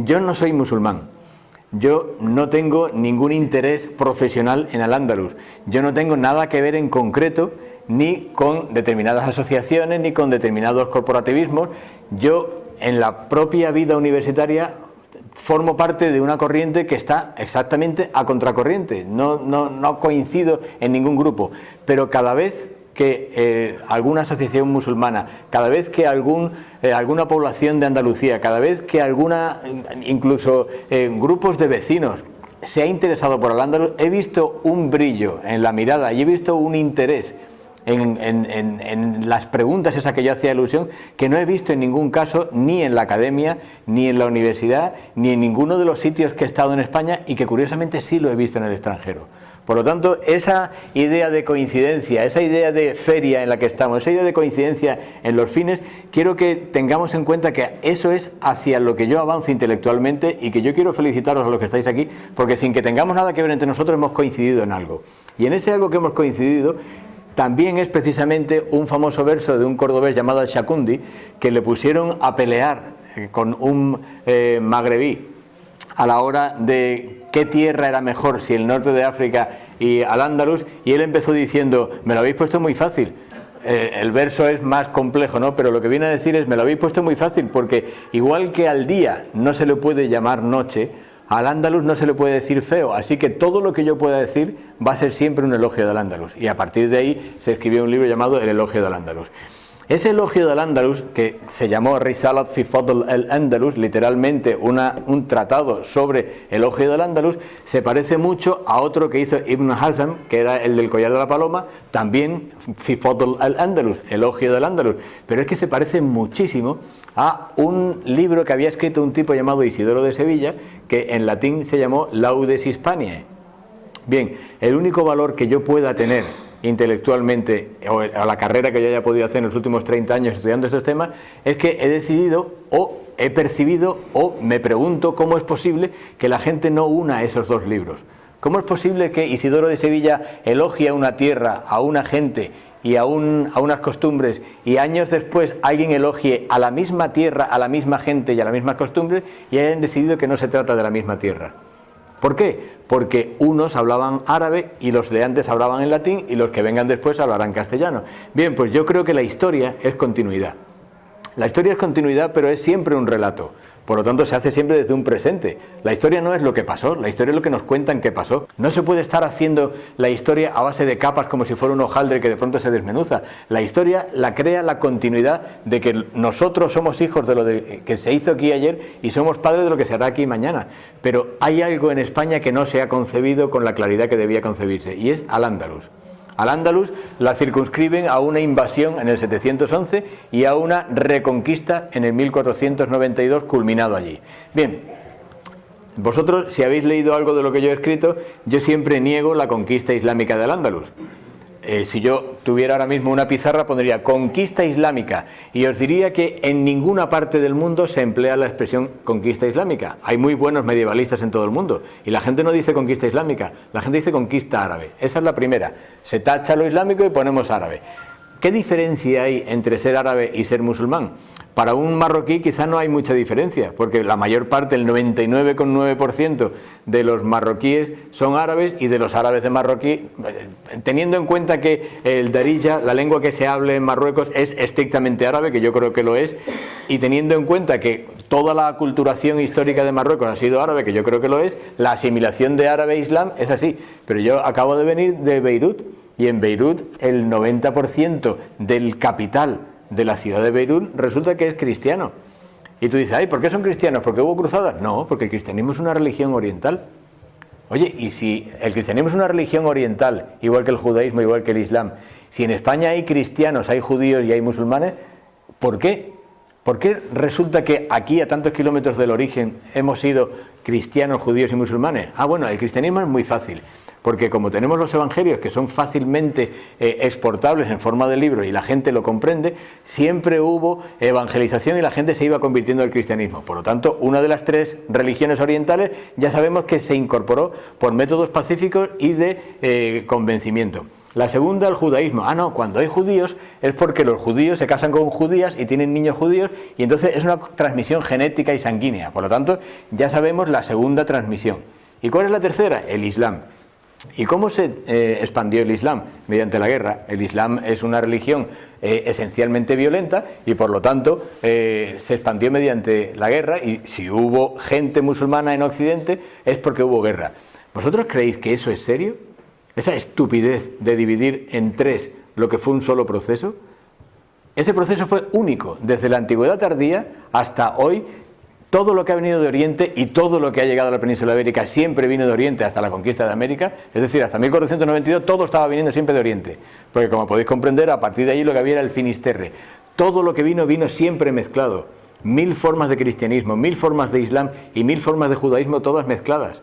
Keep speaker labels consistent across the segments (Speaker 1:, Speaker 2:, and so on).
Speaker 1: Yo no soy musulmán. Yo no tengo ningún interés profesional en Al-Ándalus. Yo no tengo nada que ver en concreto ni con determinadas asociaciones ni con determinados corporativismos. Yo, en la propia vida universitaria, formo parte de una corriente que está exactamente a contracorriente. No coincido en ningún grupo, pero cada vez que alguna asociación musulmana, cada vez que alguna población de Andalucía, cada vez que incluso grupos de vecinos se ha interesado por Al-Ándalus, he visto un brillo en la mirada y he visto un interés en las preguntas esas que yo hacía alusión, que no he visto en ningún caso, ni en la academia, ni en la universidad, ni en ninguno de los sitios que he estado en España, y que curiosamente sí lo he visto en el extranjero. Por lo tanto, esa idea de coincidencia, esa idea de feria en la que estamos, esa idea de coincidencia en los fines, quiero que tengamos en cuenta que eso es hacia lo que yo avanzo intelectualmente, y que yo quiero felicitaros a los que estáis aquí, porque sin que tengamos nada que ver entre nosotros hemos coincidido en algo. Y en ese algo que hemos coincidido también es precisamente un famoso verso de un cordobés llamado Al-Shakundi, que le pusieron a pelear con un magrebí a la hora de qué tierra era mejor, si el norte de África y Al-Ándalus, y él empezó diciendo: me lo habéis puesto muy fácil. El verso es más complejo, ¿no? Pero lo que viene a decir es: me lo habéis puesto muy fácil, porque igual que al día no se le puede llamar noche, al Andalus no se le puede decir feo, así que todo lo que yo pueda decir va a ser siempre un elogio del Andalus. Y a partir de ahí se escribió un libro llamado El elogio del Andalus. Ese elogio del Andalus, que se llamó Risalat fi Fadl al-Andalus, literalmente un tratado sobre el elogio del Andalus, se parece mucho a otro que hizo Ibn Hazm, que era el del collar de la paloma, también fi Fadl al-Andalus, elogio del Andalus, pero es que se parece muchísimo a un libro que había escrito un tipo llamado Isidoro de Sevilla, que en latín se llamó Laudes Hispaniae. Bien, el único valor que yo pueda tener intelectualmente, o a la carrera que yo haya podido hacer en los últimos 30 años estudiando estos temas, es que he decidido, o he percibido, o me pregunto cómo es posible que la gente no una esos dos libros. ¿Cómo es posible que Isidoro de Sevilla elogie a una tierra, a una gente y a unas costumbres, y años después alguien elogie a la misma tierra, a la misma gente y a las mismas costumbres, y hayan decidido que no se trata de la misma tierra? ¿Por qué? Porque unos hablaban árabe y los de antes hablaban en latín, y los que vengan después hablarán castellano. Bien, pues yo creo que la historia es continuidad. La historia es continuidad, pero es siempre un relato. Por lo tanto, se hace siempre desde un presente. La historia no es lo que pasó, la historia es lo que nos cuentan que pasó. No se puede estar haciendo la historia a base de capas como si fuera un hojaldre que de pronto se desmenuza. La historia la crea la continuidad de que nosotros somos hijos de lo que se hizo aquí ayer y somos padres de lo que se hará aquí mañana. Pero hay algo en España que no se ha concebido con la claridad que debía concebirse, y es Al-Ándalus. Al-Ándalus la circunscriben a una invasión en el 711 y a una reconquista en el 1492, culminado allí. Bien, vosotros, si habéis leído algo de lo que yo he escrito, yo siempre niego la conquista islámica de Al-Ándalus. Si yo tuviera ahora mismo una pizarra, pondría conquista islámica, y os diría que en ninguna parte del mundo se emplea la expresión conquista islámica. Hay muy buenos medievalistas en todo el mundo, y la gente no dice conquista islámica, la gente dice conquista árabe. Esa es la primera. Se tacha lo islámico y ponemos árabe. ¿Qué diferencia hay entre ser árabe y ser musulmán? Para un marroquí quizá no hay mucha diferencia, porque la mayor parte, el 99,9% de los marroquíes son árabes, y de los árabes de Marroquí, teniendo en cuenta que el darija, la lengua que se hable en Marruecos, es estrictamente árabe, que yo creo que lo es, y teniendo en cuenta que toda la aculturación histórica de Marruecos ha sido árabe, que yo creo que lo es, la asimilación de árabe e islam es así. Pero yo acabo de venir de Beirut, y en Beirut el 90% del capital de la ciudad de Beirut resulta que es cristiano. Y tú dices: ay, ¿por qué son cristianos? ¿Porque hubo cruzadas? No, porque el cristianismo es una religión oriental. Oye, y si el cristianismo es una religión oriental, igual que el judaísmo, igual que el islam, si en España hay cristianos, hay judíos y hay musulmanes, ¿por qué? ¿Por qué resulta que aquí, a tantos kilómetros del origen, hemos sido cristianos, judíos y musulmanes? Ah, bueno, el cristianismo es muy fácil, porque como tenemos los evangelios, que son fácilmente exportables en forma de libro y la gente lo comprende, siempre hubo evangelización y la gente se iba convirtiendo al cristianismo. Por lo tanto, una de las tres religiones orientales ya sabemos que se incorporó por métodos pacíficos y de convencimiento. La segunda, el judaísmo. Ah, no, cuando hay judíos es porque los judíos se casan con judías y tienen niños judíos y entonces es una transmisión genética y sanguínea. Por lo tanto, ya sabemos la segunda transmisión. ¿Y cuál es la tercera? El Islam. ¿Y cómo se expandió el Islam? Mediante la guerra. El Islam es una religión esencialmente violenta y por lo tanto se expandió mediante la guerra, y si hubo gente musulmana en Occidente es porque hubo guerra. ¿Vosotros creéis que eso es serio? Esa estupidez de dividir en tres lo que fue un solo proceso. Ese proceso fue único, desde la antigüedad tardía hasta hoy. Todo lo que ha venido de Oriente y todo lo que ha llegado a la península ibérica siempre vino de Oriente hasta la conquista de América, es decir, hasta 1492 todo estaba viniendo siempre de Oriente, porque como podéis comprender, a partir de allí lo que había era el Finisterre. Todo lo que vino siempre mezclado. 1000 formas de cristianismo, 1000 formas de Islam y 1000 formas de judaísmo, todas mezcladas.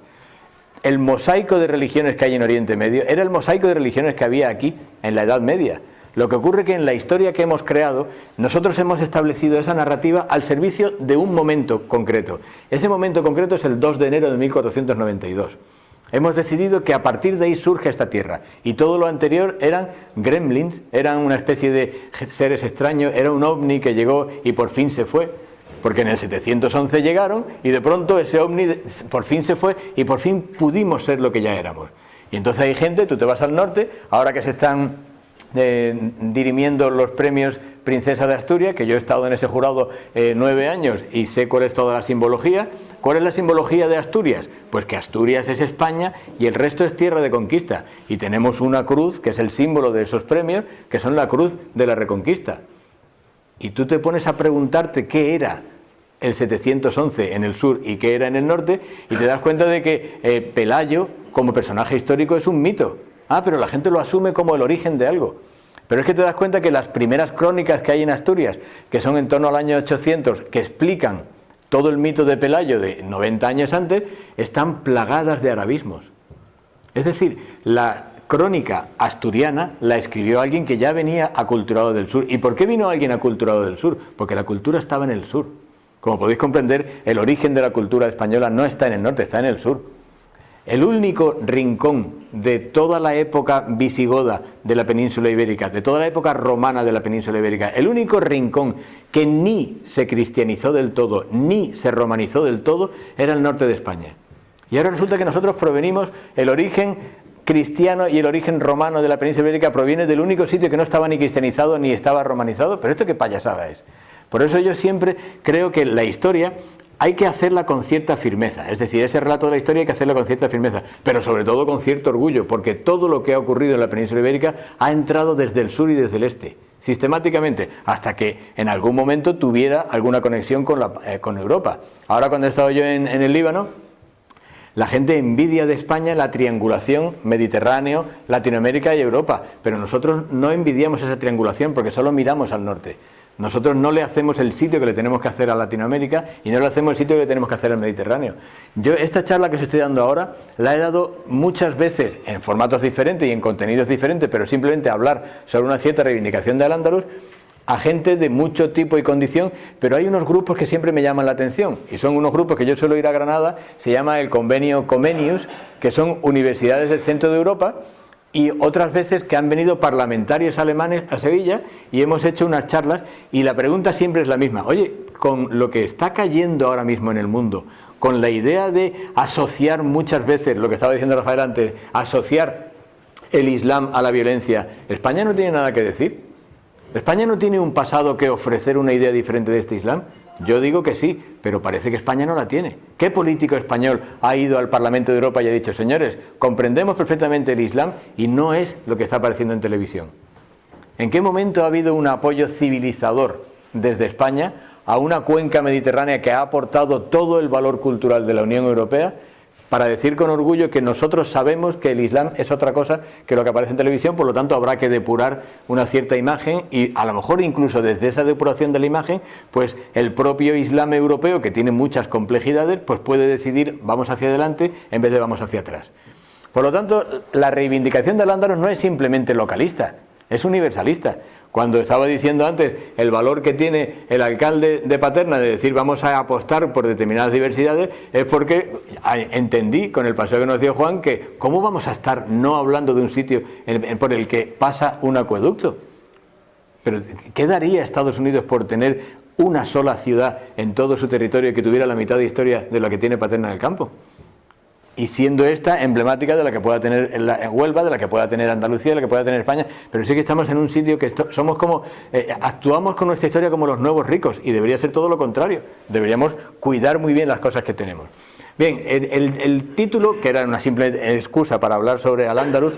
Speaker 1: El mosaico de religiones que hay en Oriente Medio era el mosaico de religiones que había aquí en la Edad Media. Lo que ocurre es que en la historia que hemos creado, nosotros hemos establecido esa narrativa al servicio de un momento concreto. Ese momento concreto es el 2 de enero de 1492. Hemos decidido que a partir de ahí surge esta tierra, y todo lo anterior eran gremlins, eran una especie de seres extraños, era un ovni que llegó y por fin se fue. Porque en el 711 llegaron y de pronto ese ovni por fin se fue y por fin pudimos ser lo que ya éramos. Y entonces hay gente, tú te vas al norte, ahora que se están dirimiendo los premios Princesa de Asturias, que yo he estado en ese jurado 9 años y sé cuál es toda la simbología. ¿Cuál es la simbología de Asturias? Pues que Asturias es España y el resto es tierra de conquista. Y tenemos una cruz, que es el símbolo de esos premios, que son la cruz de la Reconquista. Y tú te pones a preguntarte qué era el 711 en el sur y qué era en el norte, y te das cuenta de que Pelayo, como personaje histórico, es un mito. Ah, pero la gente lo asume como el origen de algo. Pero es que te das cuenta que las primeras crónicas que hay en Asturias, que son en torno al año 800, que explican todo el mito de Pelayo de 90 años antes, están plagadas de arabismos. Es decir, la crónica asturiana la escribió alguien que ya venía aculturado del sur. ¿Y por qué vino alguien aculturado del sur? Porque la cultura estaba en el sur. Como podéis comprender, el origen de la cultura española no está en el norte, está en el sur. El único rincón de toda la época visigoda de la península ibérica, de toda la época romana de la península ibérica, el único rincón que ni se cristianizó del todo, ni se romanizó del todo, era el norte de España. Y ahora resulta que nosotros provenimos, el origen cristiano y el origen romano de la península ibérica proviene del único sitio que no estaba ni cristianizado ni estaba romanizado. Pero esto qué payasada es. Por eso yo siempre creo que la historia hay que hacerla con cierta firmeza, es decir, ese relato de la historia hay que hacerlo con cierta firmeza, pero sobre todo con cierto orgullo, porque todo lo que ha ocurrido en la península ibérica ha entrado desde el sur y desde el este, sistemáticamente, hasta que en algún momento tuviera alguna conexión con Europa. Ahora, cuando he estado yo en el Líbano, la gente envidia de España la triangulación Mediterráneo, Latinoamérica y Europa, pero nosotros no envidiamos esa triangulación porque solo miramos al norte. Nosotros no le hacemos el sitio que le tenemos que hacer a Latinoamérica y no le hacemos el sitio que le tenemos que hacer al Mediterráneo. Yo esta charla que os estoy dando ahora la he dado muchas veces en formatos diferentes y en contenidos diferentes, pero simplemente hablar sobre una cierta reivindicación de Al-Ándalus a gente de mucho tipo y condición, pero hay unos grupos que siempre me llaman la atención y son unos grupos que yo suelo ir a Granada, se llama el Convenio Comenius, que son universidades del centro de Europa, y otras veces que han venido parlamentarios alemanes a Sevilla y hemos hecho unas charlas y la pregunta siempre es la misma. Oye, con lo que está cayendo ahora mismo en el mundo, con la idea de asociar muchas veces, lo que estaba diciendo Rafael antes, asociar el Islam a la violencia, ¿España no tiene nada que decir? ¿España no tiene un pasado que ofrecer una idea diferente de este Islam? Yo digo que sí, pero parece que España no la tiene. ¿Qué político español ha ido al Parlamento de Europa y ha dicho, señores, comprendemos perfectamente el Islam y no es lo que está apareciendo en televisión? ¿En qué momento ha habido un apoyo civilizador desde España a una cuenca mediterránea que ha aportado todo el valor cultural de la Unión Europea para decir con orgullo que nosotros sabemos que el Islam es otra cosa que lo que aparece en televisión, por lo tanto habrá que depurar una cierta imagen y a lo mejor incluso desde esa depuración de la imagen, pues el propio Islam europeo, que tiene muchas complejidades, pues puede decidir vamos hacia adelante en vez de vamos hacia atrás. Por lo tanto, la reivindicación de Al-Ándalus no es simplemente localista, es universalista. Cuando estaba diciendo antes el valor que tiene el alcalde de Paterna de decir vamos a apostar por determinadas diversidades, es porque entendí con el paseo que nos dio Juan que ¿cómo vamos a estar no hablando de un sitio por el que pasa un acueducto? Pero ¿qué daría Estados Unidos por tener una sola ciudad en todo su territorio que tuviera la mitad de historia de la que tiene Paterna del Campo? Y siendo esta emblemática de la que pueda tener en Huelva, de la que pueda tener Andalucía, de la que pueda tener España, pero sí que estamos en un sitio que somos como, actuamos con nuestra historia como los nuevos ricos, y debería ser todo lo contrario. Deberíamos cuidar muy bien las cosas que tenemos. Bien, el título, que era una simple excusa para hablar sobre Al-Ándalus,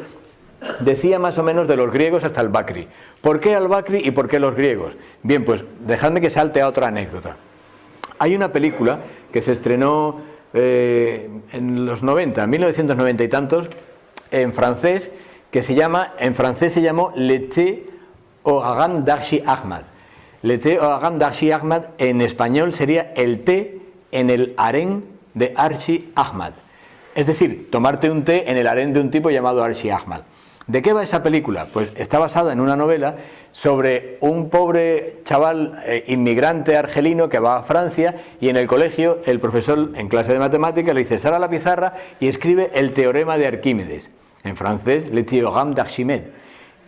Speaker 1: decía más o menos de los griegos hasta el Bakri. ¿Por qué al-Bakri y por qué los griegos? Bien, pues dejadme que salte a otra anécdota. Hay una película que se estrenó en los 90, 1990 y tantos, en francés, que se llama, en francés se llamó L'été au harem d'Archi Ahmad. L'été au harem d'Archi Ahmad en español sería el té en el harén de Archi Ahmad. Es decir, tomarte un té en el harén de un tipo llamado Archi Ahmad. ¿De qué va esa película? Pues está basada en una novela sobre un pobre chaval inmigrante argelino que va a Francia y en el colegio el profesor en clase de matemáticas le dice sal a la pizarra y escribe el teorema de Arquímedes, en francés le théorème d'Archimède.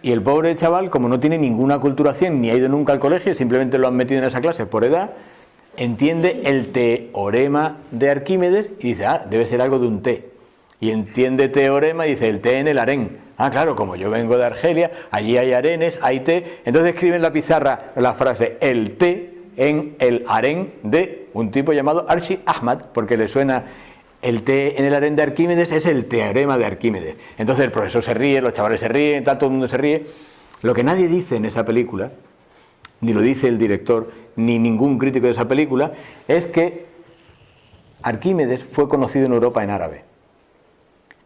Speaker 1: Y el pobre chaval, como no tiene ninguna aculturación ni ha ido nunca al colegio, simplemente lo han metido en esa clase por edad, entiende el teorema de Arquímedes y dice, debe ser algo de un té. Y entiende teorema y dice el té en el harén. Claro, como yo vengo de Argelia, allí hay harenes, hay té, entonces escribe en la pizarra la frase el té en el harén de un tipo llamado Archi Ahmad, porque le suena el té en el harén de Arquímedes, es el teorema de Arquímedes. Entonces el profesor se ríe, los chavales se ríen, todo el mundo se ríe. Lo que nadie dice en esa película, ni lo dice el director, ni ningún crítico de esa película, es que Arquímedes fue conocido en Europa en árabe.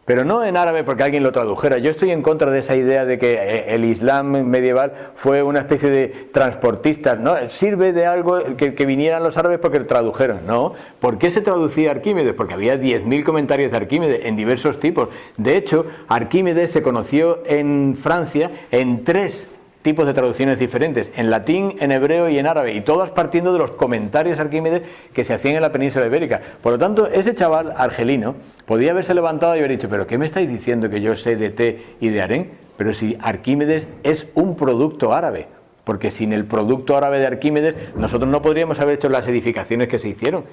Speaker 1: Pero no en árabe porque alguien lo tradujera. Yo estoy en contra de esa idea de que el Islam medieval fue una especie de transportistas, ¿no? Sirve de algo que vinieran los árabes porque lo tradujeron, ¿no? ¿Por qué se traducía Arquímedes? Porque había 10.000 comentarios de Arquímedes en diversos tipos. De hecho, Arquímedes se conoció en Francia en 3 tipos de traducciones diferentes, en latín, en hebreo y en árabe, y todas partiendo de los comentarios de Arquímedes que se hacían en la península ibérica. Por lo tanto, ese chaval argelino podía haberse levantado y haber dicho, pero ¿qué me estáis diciendo que yo sé de té y de harén? Pero si Arquímedes es un producto árabe, porque sin el producto árabe de Arquímedes nosotros no podríamos haber hecho las edificaciones que se hicieron.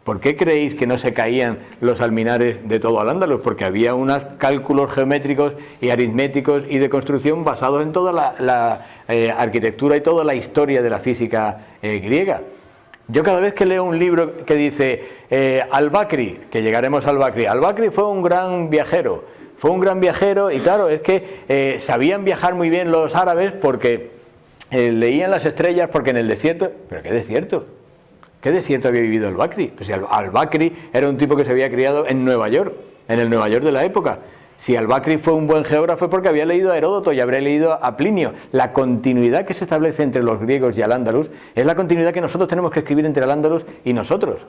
Speaker 1: ¿Por qué creéis que no se caían los alminares de todo Al-Ándalus? Porque había unos cálculos geométricos y aritméticos y de construcción basados en toda la arquitectura y toda la historia de la física griega. Yo cada vez que leo un libro que dice Al-Bakri, que llegaremos al Bakri, Al-Bakri fue un gran viajero, y claro, es que sabían viajar muy bien los árabes porque leían las estrellas, porque en el desierto, ¿pero qué desierto? ¿Qué desierto había vivido Al-Bakri? Pues si Al-Bakri era un tipo que se había criado en Nueva York, en el Nueva York de la época. Si Al-Bakri fue un buen geógrafo porque había leído a Heródoto y habría leído a Plinio. La continuidad que se establece entre los griegos y Al-Ándalus es la continuidad que nosotros tenemos que escribir entre Al-Ándalus y nosotros.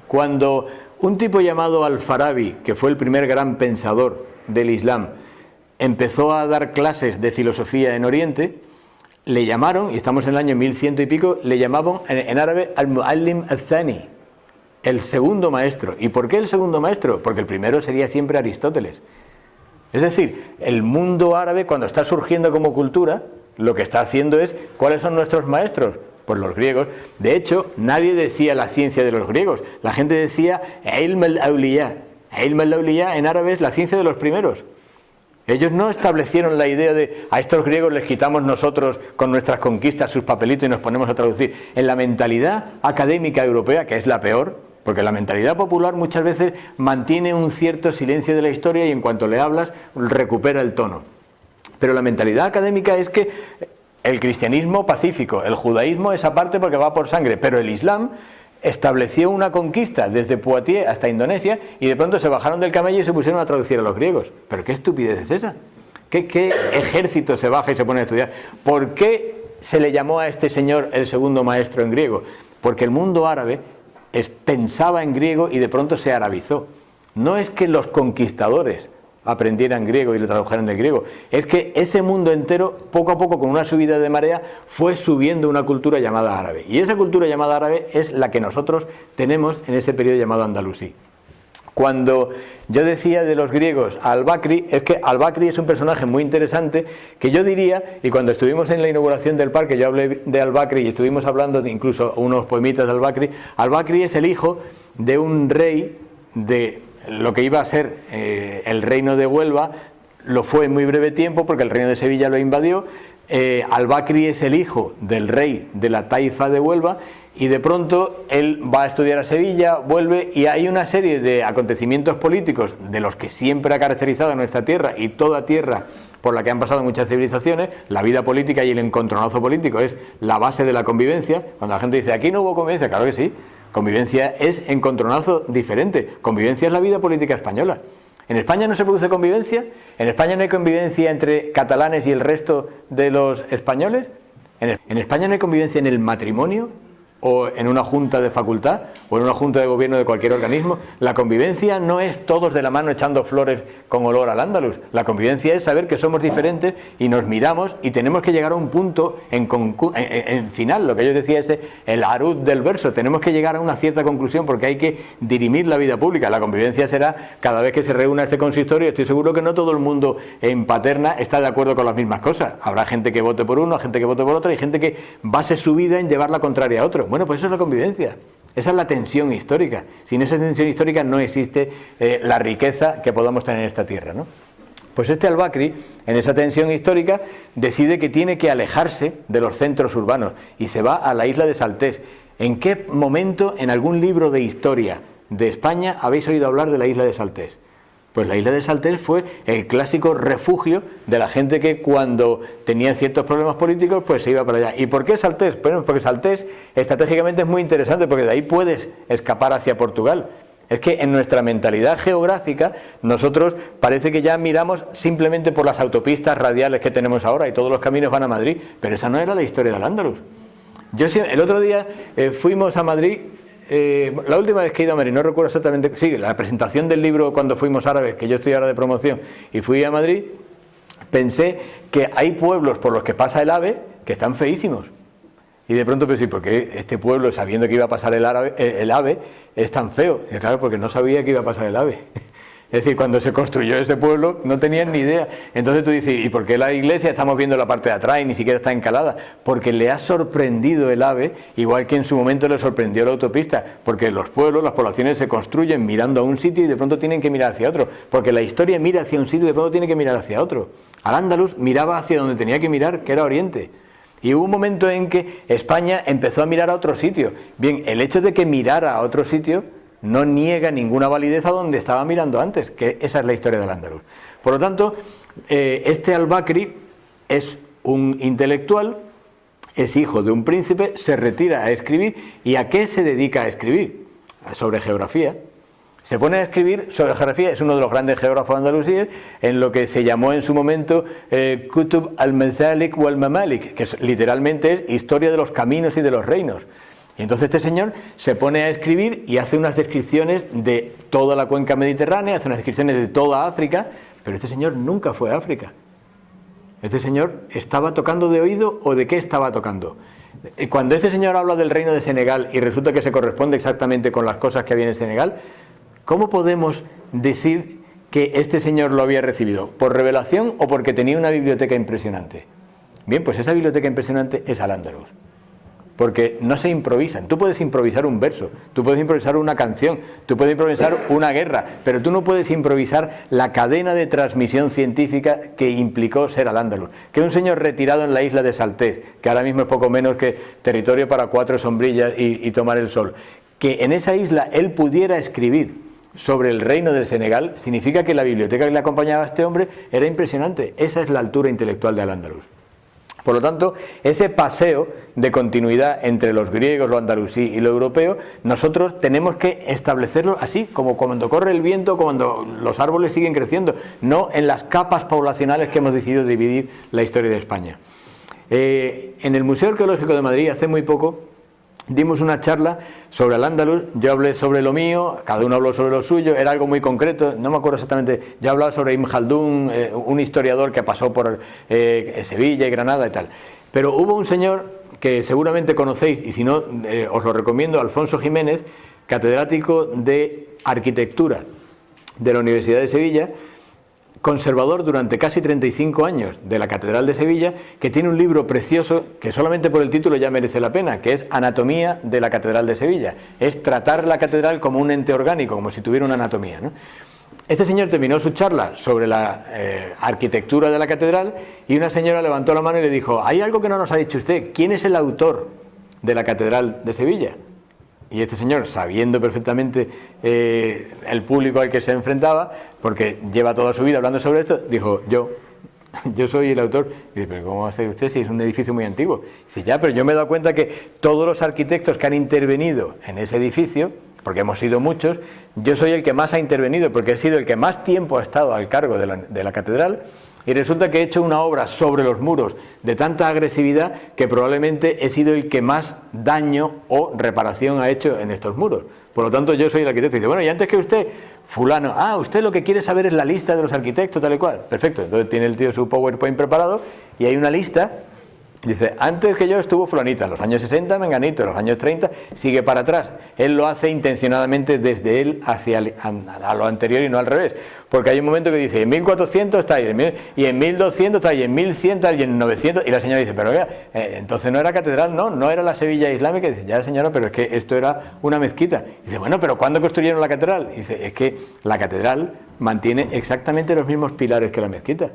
Speaker 1: Cuando un tipo llamado Al-Farabi, que fue el primer gran pensador del Islam, empezó a dar clases de filosofía en Oriente, le llamaron, y estamos en el año 1100 y pico, le llamaban en árabe al-Muallim al-Thani, el segundo maestro. ¿Y por qué el segundo maestro? Porque el primero sería siempre Aristóteles. Es decir, el mundo árabe, cuando está surgiendo como cultura, lo que está haciendo es, ¿cuáles son nuestros maestros? Pues los griegos. De hecho, nadie decía la ciencia de los griegos, la gente decía Ilm al-Awliya. Ilm al-Awliya en árabe es la ciencia de los primeros. Ellos no establecieron la idea de a estos griegos les quitamos nosotros con nuestras conquistas sus papelitos y nos ponemos a traducir. En la mentalidad académica europea, que es la peor, porque la mentalidad popular muchas veces mantiene un cierto silencio de la historia y en cuanto le hablas recupera el tono. Pero la mentalidad académica es que el cristianismo pacífico, el judaísmo es aparte porque va por sangre, pero el Islam estableció una conquista desde Poitiers hasta Indonesia y de pronto se bajaron del camello y se pusieron a traducir a los griegos. ¿Pero qué estupidez es esa? ¿Qué ejército se baja y se pone a estudiar? ¿Por qué se le llamó a este señor el segundo maestro en griego? Porque el mundo árabe pensaba en griego y de pronto se arabizó. No es que los conquistadores aprendieran griego y lo tradujeran del griego. Es que ese mundo entero, poco a poco, con una subida de marea, fue subiendo una cultura llamada árabe. Y esa cultura llamada árabe es la que nosotros tenemos en ese periodo llamado andalusí. Cuando yo decía de los griegos a Al-Bakri, es que Al-Bakri es un personaje muy interesante que yo diría, y cuando estuvimos en la inauguración del parque, yo hablé de Al-Bakri y estuvimos hablando de incluso unos poemitas de Al-Bakri. Al-Bakri es el hijo de un rey de lo que iba a ser el reino de Huelva. Lo fue en muy breve tiempo porque el reino de Sevilla lo invadió. Al-Bakri es el hijo del rey de la taifa de Huelva y de pronto él va a estudiar a Sevilla, vuelve y hay una serie de acontecimientos políticos de los que siempre ha caracterizado nuestra tierra y toda tierra por la que han pasado muchas civilizaciones. La vida política y el encontronazo político es la base de la convivencia. Cuando la gente dice aquí no hubo convivencia, claro que sí. Convivencia es encontronazo diferente. Convivencia es la vida política española. ¿En España no se produce convivencia? ¿En España no hay convivencia entre catalanes y el resto de los españoles? ¿En España no hay convivencia en el matrimonio? ¿O en una junta de facultad? ¿O en una junta de gobierno de cualquier organismo? La convivencia no es todos de la mano echando flores con olor al Andaluz. La convivencia es saber que somos diferentes y nos miramos y tenemos que llegar a un punto en final, lo que yo decía es el arud del verso. Tenemos que llegar a una cierta conclusión porque hay que dirimir la vida pública. La convivencia será cada vez que se reúna este consistorio. Estoy seguro que no todo el mundo en Paterna está de acuerdo con las mismas cosas. Habrá gente que vote por uno, gente que vote por otro y gente que base su vida en llevar la contraria a otro. Bueno, pues eso es la convivencia, esa es la tensión histórica. Sin esa tensión histórica no existe la riqueza que podamos tener en esta tierra, ¿no? Pues este Al-Bakri, en esa tensión histórica, decide que tiene que alejarse de los centros urbanos y se va a la isla de Saltés. ¿En qué momento en algún libro de historia de España habéis oído hablar de la isla de Saltés? Pues la isla de Saltés fue el clásico refugio de la gente que cuando tenía ciertos problemas políticos pues se iba para allá. ¿Y por qué Saltés? Bueno, porque Saltés estratégicamente es muy interesante porque de ahí puedes escapar hacia Portugal. Es que en nuestra mentalidad geográfica nosotros parece que ya miramos simplemente por las autopistas radiales que tenemos ahora y todos los caminos van a Madrid, pero esa no era la historia del Andaluz. El otro día fuimos a Madrid. La última vez que he ido a Madrid, no recuerdo exactamente, sí, la presentación del libro cuando fuimos árabes, que yo estoy ahora de promoción, y fui a Madrid, pensé que hay pueblos por los que pasa el AVE que están feísimos. Y de pronto pensé, ¿por qué este pueblo, sabiendo que iba a pasar el AVE, es tan feo? Y claro, porque no sabía que iba a pasar el AVE. Es decir, cuando se construyó ese pueblo no tenían ni idea. Entonces tú dices, ¿y por qué la iglesia estamos viendo la parte de atrás y ni siquiera está encalada? Porque le ha sorprendido el AVE, igual que en su momento le sorprendió la autopista. Porque los pueblos, las poblaciones se construyen mirando a un sitio y de pronto tienen que mirar hacia otro. Porque la historia mira hacia un sitio y de pronto tiene que mirar hacia otro. Al-Ándalus miraba hacia donde tenía que mirar, que era Oriente. Y hubo un momento en que España empezó a mirar a otro sitio. Bien, el hecho de que mirara a otro sitio no niega ninguna validez a donde estaba mirando antes, que esa es la historia del Andaluz. Por lo tanto, este Al-Bakri es un intelectual, es hijo de un príncipe, se retira a escribir. ¿Y a qué se dedica a escribir? Sobre geografía. Se pone a escribir sobre geografía, es uno de los grandes geógrafos andalusíes, en lo que se llamó en su momento Kutub al-Mazalik o al-Mamalik, que literalmente es historia de los caminos y de los reinos. Y entonces este señor se pone a escribir y hace unas descripciones de toda la cuenca mediterránea, hace unas descripciones de toda África, pero este señor nunca fue a África. Este señor estaba tocando de oído, ¿o de qué estaba tocando? Cuando este señor habla del reino de Senegal y resulta que se corresponde exactamente con las cosas que había en Senegal, ¿cómo podemos decir que este señor lo había recibido? ¿Por revelación o porque tenía una biblioteca impresionante? Bien, pues esa biblioteca impresionante es Al-Ándalus. Porque no se improvisan. Tú puedes improvisar un verso, tú puedes improvisar una canción, tú puedes improvisar una guerra, pero tú no puedes improvisar la cadena de transmisión científica que implicó ser Al-Ándalus. Que un señor retirado en la isla de Saltés, que ahora mismo es poco menos que territorio para 4 sombrillas y tomar el sol, que en esa isla él pudiera escribir sobre el reino del Senegal, significa que la biblioteca que le acompañaba a este hombre era impresionante. Esa es la altura intelectual de Al-Ándalus. Por lo tanto, ese paseo de continuidad entre los griegos, lo andalusí y lo europeo, nosotros tenemos que establecerlo así, como cuando corre el viento, cuando los árboles siguen creciendo, no en las capas poblacionales que hemos decidido dividir la historia de España. En el Museo Arqueológico de Madrid, hace muy poco, dimos una charla sobre Al-Ándalus, yo hablé sobre lo mío, cada uno habló sobre lo suyo, era algo muy concreto, no me acuerdo exactamente, yo hablaba sobre Ibn Khaldún, un historiador que pasó por Sevilla y Granada y tal. Pero hubo un señor que seguramente conocéis, y si no, os lo recomiendo, Alfonso Jiménez, catedrático de Arquitectura de la Universidad de Sevilla, conservador durante casi 35 años de la Catedral de Sevilla, que tiene un libro precioso que solamente por el título ya merece la pena, que es Anatomía de la Catedral de Sevilla. Es tratar la catedral como un ente orgánico, como si tuviera una anatomía, ¿no? Este señor terminó su charla sobre la arquitectura de la catedral y una señora levantó la mano y le dijo: hay algo que no nos ha dicho usted, ¿quién es el autor de la Catedral de Sevilla? Y este señor, sabiendo perfectamente el público al que se enfrentaba, porque lleva toda su vida hablando sobre esto, dijo: yo soy el autor. Y dice: pero ¿cómo va a ser usted si es un edificio muy antiguo? Dice: ya, pero yo me he dado cuenta que todos los arquitectos que han intervenido en ese edificio, porque hemos sido muchos, yo soy el que más ha intervenido, porque he sido el que más tiempo ha estado al cargo de la catedral, y resulta que he hecho una obra sobre los muros de tanta agresividad que probablemente he sido el que más daño o reparación ha hecho en estos muros. Por lo tanto, yo soy el arquitecto. Y dice: bueno, y antes que usted, fulano, usted lo que quiere saber es la lista de los arquitectos, tal y cual. Perfecto, entonces tiene el tío su PowerPoint preparado y hay una lista. Dice: antes que yo estuvo fulanita, en los años 60 menganito, en los años 30, sigue para atrás. Él lo hace intencionadamente desde él hacia a lo anterior y no al revés. Porque hay un momento que dice: en 1400 está ahí, y en 1200 está ahí, en 1100 y en 900. Y la señora dice: pero oiga, entonces no era catedral, no era la Sevilla Islámica. Y dice: ya, señora, pero es que esto era una mezquita. Y dice: bueno, pero ¿cuándo construyeron la catedral? Y dice: es que la catedral mantiene exactamente los mismos pilares que la mezquita.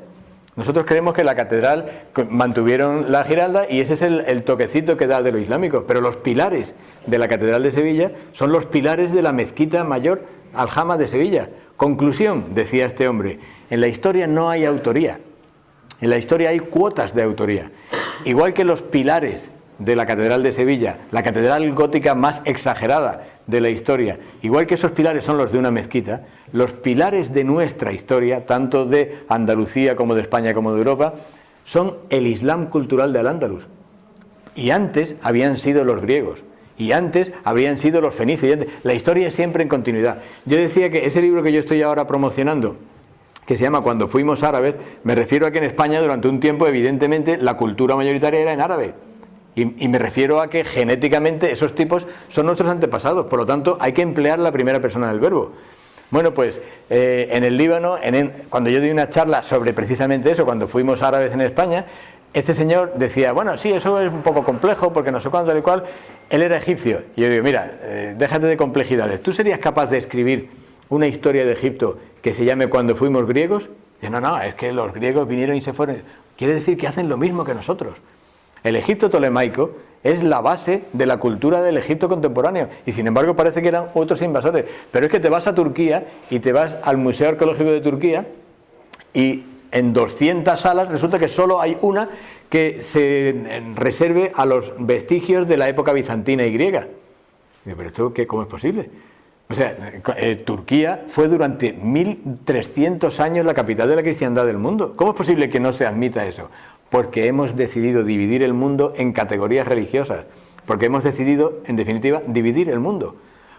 Speaker 1: Nosotros creemos que la catedral mantuvieron la Giralda y ese es el toquecito que da de lo islámico, pero los pilares de la catedral de Sevilla son los pilares de la mezquita mayor Aljama de Sevilla. Conclusión, decía este hombre: en la historia no hay autoría, en la historia hay cuotas de autoría. Igual que los pilares de la catedral de Sevilla, la catedral gótica más exagerada de la historia, igual que esos pilares son los de una mezquita, los pilares de nuestra historia, tanto de Andalucía como de España como de Europa, son el Islam cultural de Al-Ándalus. Y antes habían sido los griegos, y antes habrían sido los fenicios. La historia es siempre en continuidad. Yo decía que ese libro que yo estoy ahora promocionando, que se llama Cuando fuimos árabes, me refiero a que en España durante un tiempo evidentemente la cultura mayoritaria era en árabe. Y me refiero a que genéticamente esos tipos son nuestros antepasados, por lo tanto hay que emplear la primera persona del verbo. Bueno, pues en el Líbano, cuando yo di una charla sobre precisamente eso, cuando fuimos árabes en España, este señor decía: bueno, sí, eso es un poco complejo porque no sé cuándo, tal y cual. Él era egipcio. Y yo digo: mira, déjate de complejidades. ¿Tú serías capaz de escribir una historia de Egipto que se llame Cuando fuimos griegos? Y no, es que los griegos vinieron y se fueron. Quiere decir que hacen lo mismo que nosotros. El Egipto tolemaico es la base de la cultura del Egipto contemporáneo y sin embargo parece que eran otros invasores. Pero es que te vas a Turquía y te vas al Museo Arqueológico de Turquía y en 200 salas resulta que solo hay una que se reserve a los vestigios de la época bizantina y griega. Y digo: ¿pero esto cómo es posible? O sea, Turquía fue durante 1300 años la capital de la cristiandad del mundo. ¿Cómo es posible que no se admita eso? Porque hemos decidido dividir el mundo en categorías religiosas, porque hemos decidido, en definitiva, dividir el mundo.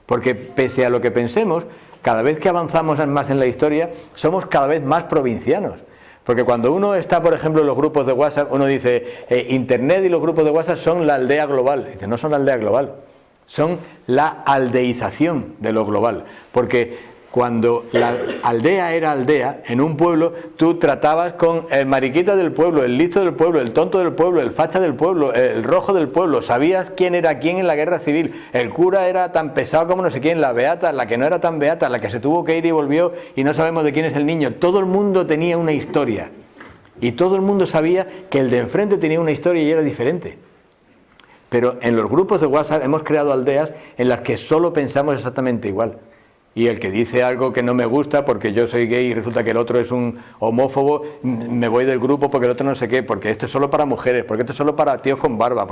Speaker 1: Porque pese a lo que pensemos, cada vez que avanzamos más en la historia, somos cada vez más provincianos. Porque cuando uno está, por ejemplo, en los grupos de WhatsApp, uno dice: Internet y los grupos de WhatsApp son la aldea global. Dice: no son la aldea global, son la aldeización de lo global. Porque cuando la aldea era aldea, en un pueblo, tú tratabas con el mariquita del pueblo, el listo del pueblo, el tonto del pueblo, el facha del pueblo, el rojo del pueblo. Sabías quién era quién en la guerra civil. El cura era tan pesado como no sé quién, la beata, la que no era tan beata, la que se tuvo que ir y volvió y no sabemos de quién es el niño. Todo el mundo tenía una historia. Y todo el mundo sabía que el de enfrente tenía una historia y era diferente. Pero en los grupos de WhatsApp hemos creado aldeas en las que solo pensamos exactamente igual. Y el que dice algo que no me gusta porque yo soy gay y resulta que el otro es un homófobo, me voy del grupo porque el otro no sé qué, porque esto es solo para mujeres, porque esto es solo para tíos con barba.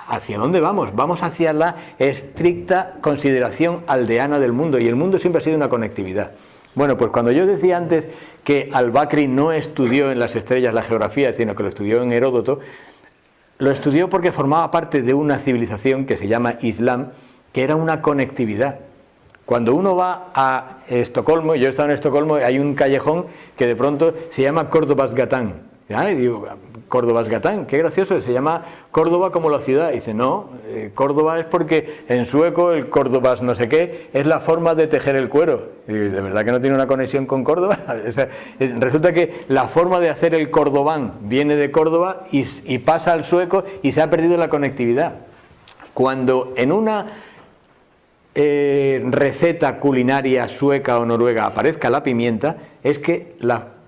Speaker 1: ¿Hacia dónde vamos? Vamos hacia la estricta consideración aldeana del mundo, y el mundo siempre ha sido una conectividad. Bueno, pues cuando yo decía antes que Al-Bakri no estudió en las estrellas la geografía, sino que lo estudió en Heródoto, lo estudió porque formaba parte de una civilización que se llama Islam, que era una conectividad. Cuando uno va a Estocolmo, yo he estado en Estocolmo, hay un callejón que de pronto se llama Córdobasgatán. Y digo, Córdobasgatán, qué gracioso, se llama Córdoba como la ciudad. Y dice, no, Córdoba es porque en sueco el Córdobas no sé qué es la forma de tejer el cuero. Y de verdad que no tiene una conexión con Córdoba. O sea, resulta que la forma de hacer el cordobán viene de Córdoba y pasa al sueco y se ha perdido la conectividad. Cuando en una receta culinaria sueca o noruega aparezca la pimienta, es que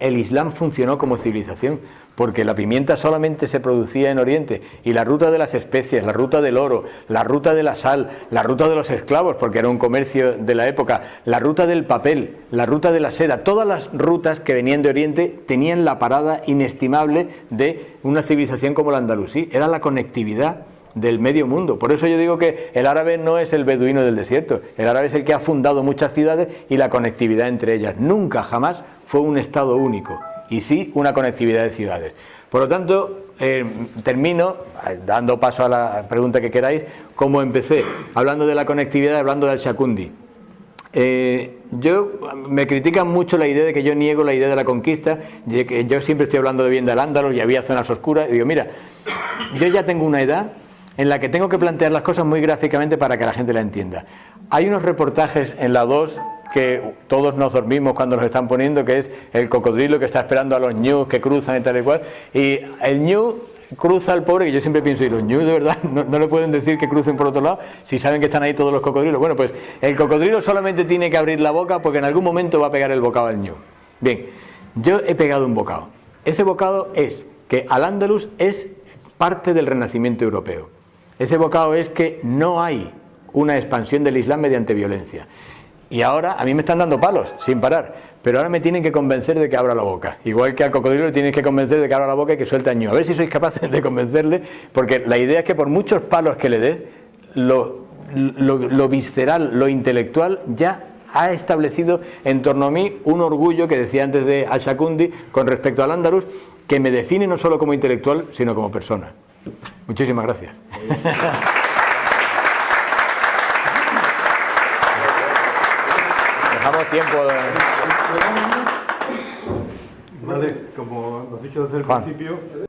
Speaker 1: el Islam funcionó como civilización, porque la pimienta solamente se producía en Oriente, y la ruta de las especies, la ruta del oro, la ruta de la sal, la ruta de los esclavos, porque era un comercio de la época, la ruta del papel, la ruta de la seda, todas las rutas que venían de Oriente tenían la parada inestimable de una civilización como la andalusí, era la conectividad del medio mundo. Por eso yo digo que el árabe no es el beduino del desierto, el árabe es el que ha fundado muchas ciudades y la conectividad entre ellas. Nunca, jamás fue un estado único, y sí una conectividad de ciudades. Por lo tanto, termino dando paso a la pregunta que queráis. Como empecé hablando de la conectividad, hablando del Shakundi. Me critican mucho la idea de que yo niego la idea de la conquista, de que yo siempre estoy hablando de bien del Al-Ándalus y había zonas oscuras, y digo, mira, yo ya tengo una edad en la que tengo que plantear las cosas muy gráficamente para que la gente la entienda. Hay unos reportajes en la 2 que todos nos dormimos cuando los están poniendo, que es el cocodrilo que está esperando a los ñus que cruzan y tal y cual, y el ñu cruza al pobre, que yo siempre pienso, y los ñu de verdad no le pueden decir que crucen por otro lado si saben que están ahí todos los cocodrilos. Bueno, pues el cocodrilo solamente tiene que abrir la boca porque en algún momento va a pegar el bocado al ñu. Bien, yo he pegado un bocado. Ese bocado es que Al-Ándalus es parte del Renacimiento europeo. Ese bocado es que no hay una expansión del Islam mediante violencia. Y ahora a mí me están dando palos sin parar, pero ahora me tienen que convencer de que abra la boca. Igual que al cocodrilo le tienes que convencer de que abra la boca y que suelte el ñu. A ver si sois capaces de convencerle, porque la idea es que por muchos palos que le des, lo visceral, lo intelectual ya ha establecido en torno a mí un orgullo que decía antes de Al-Shakundi con respecto al Andalus, que me define no solo como intelectual, sino como persona. Muchísimas gracias. Dejamos tiempo.
Speaker 2: Vale, como lo has dicho desde el principio.